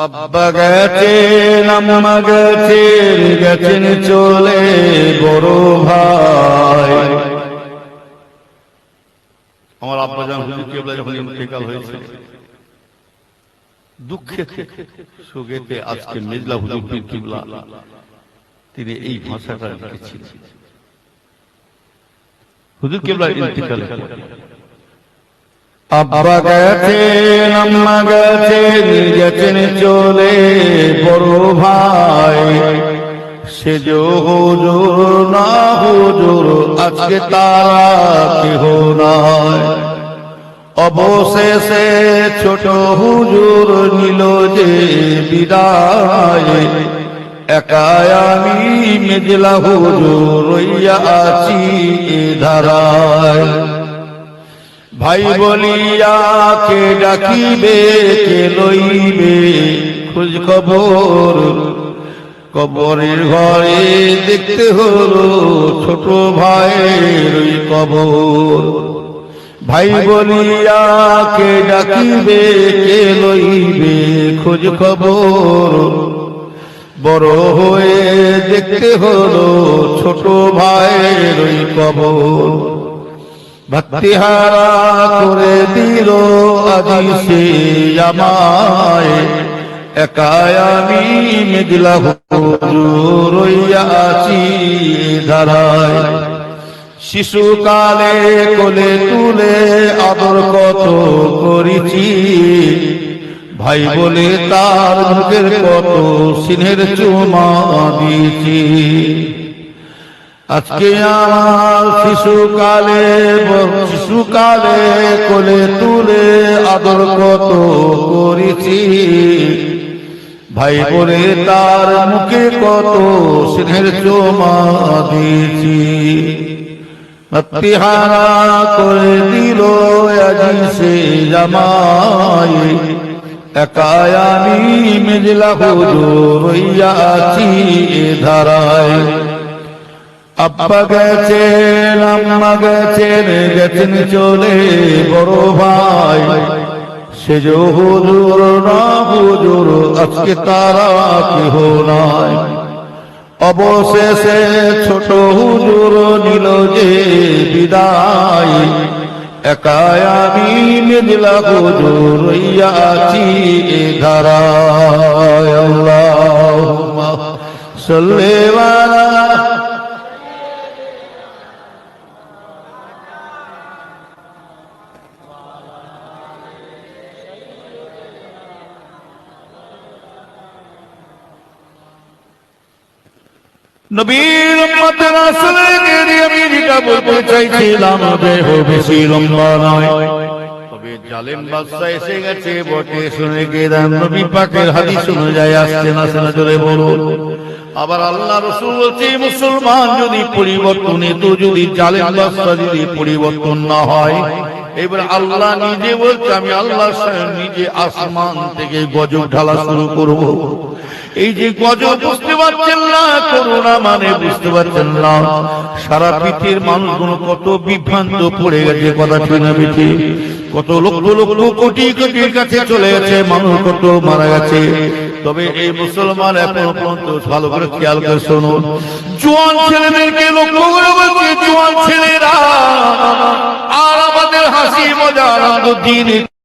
আব্বা গেছেন আম্মা গেছেন গেছেন চলে বড় ভাই। আমার আব্বা জান হুজুর কেবলা যখন ইন্তেকাল হয়েছে দুঃখে সুখেতে আজকে মেজলা হুজুর পীর কিবলা তিনি এই ভাষাটা লিখেছিলেন। হুজুর কেবলা ইন্তেকাল আব্বা গেছেন আম্মা গেছেন গেছেন চলে বড় ভাই। সে যে হুজুর না হুজুর আজকে তারা কেহ নাই। অবশেষে ছোট হুজুর নিল যে বিদায়। একাই আমি মেজলা হুজুর রইয়া আছি এ ধারায়। ভাই বলিয়া কে ডাকিবে কে লইবে খোঁজ খবর। কবরের ঘরে দেখতে হলো ছোট ভাইয়ের ওই কবর। ভাই বলিয়া কে ডাকিবে কে লইবে খোঁজ খবর। বড় হয়ে দেখতে হলো ছোট ভাইয়ের ওই কবর। ভক্তিহারা করে দিল আজি সে আমায়। একাই আমি মেজলা হুজুর রইয়া আছি ধারায়। শিশুকালে কোলে তুলে আদর কত করেছি। ভাই বলে তার মুখের কত স্নেহের চুমা দিয়েছি। আজকে আমার শিশুকালে কোলে তুলে আদর কত করেছি। ভাই বলে তার মুখে কত স্নেহের চুমা দিয়েছি। ভক্তিহারা করে দিল আজি সে জামাই। একাই আমি মেজলা হুজুর রইয়া আছি এ ধারায়। আব্বা গেছেন আম্মা গেছেন গেছেন চলে বড় ভাই। সে যে হুজুর না হুজুর আজকে তারা কেহ নাই। অবশেষে ছোট হুজুর নিল যে বিদায়। একাই আমি মেজলা হুজুর রইয়া আছি এ ধারায়। আল্লাহুম্মা সাল্লি আলা নবীর উম্মতের আসলে আমি যেটা বলতে চাইছিলাম দেহ বেশি লম্বা নয়। তবে জালেম বাদশা এসে গেছে বটে শুনে গেলাম নবী পাকের হাদিস অনুযায়ী আসছে না শোনা জোরে বলুন। আবার আল্লাহ রাসূল বলছে মুসলমান যদি পরিবর্তনে তো যদি জালেম বাদশা যদি পরিবর্তন না হয়। এবার আল্লাহ নিজে বলছে আমি আল্লাহ নিজে আসমান থেকে গজব ঢালা শুরু করব। এই যে গজব বুঝতে পারছেন না, করোনা মানে বুঝতে পারছেন না। সারা পৃথিবীর মানুষগুলো কত বিভ্রান্ত পড়ে গেছে, কথা ঠিক না বেঠি? কত লক্ষ লক্ষ কোটি কোটির কাছে চলে গেছে, মানুষ কত মারা গেছে। তবে এই মুসলমান এখনো পর্যন্ত ভালো করে খেয়াল করে শুনুন, জোয়ান ছেলেদেরকে লক্ষ্য করে বলছে জোয়ান ছেলেরা আর আমাদের হাসি মজা আনন্দ দিন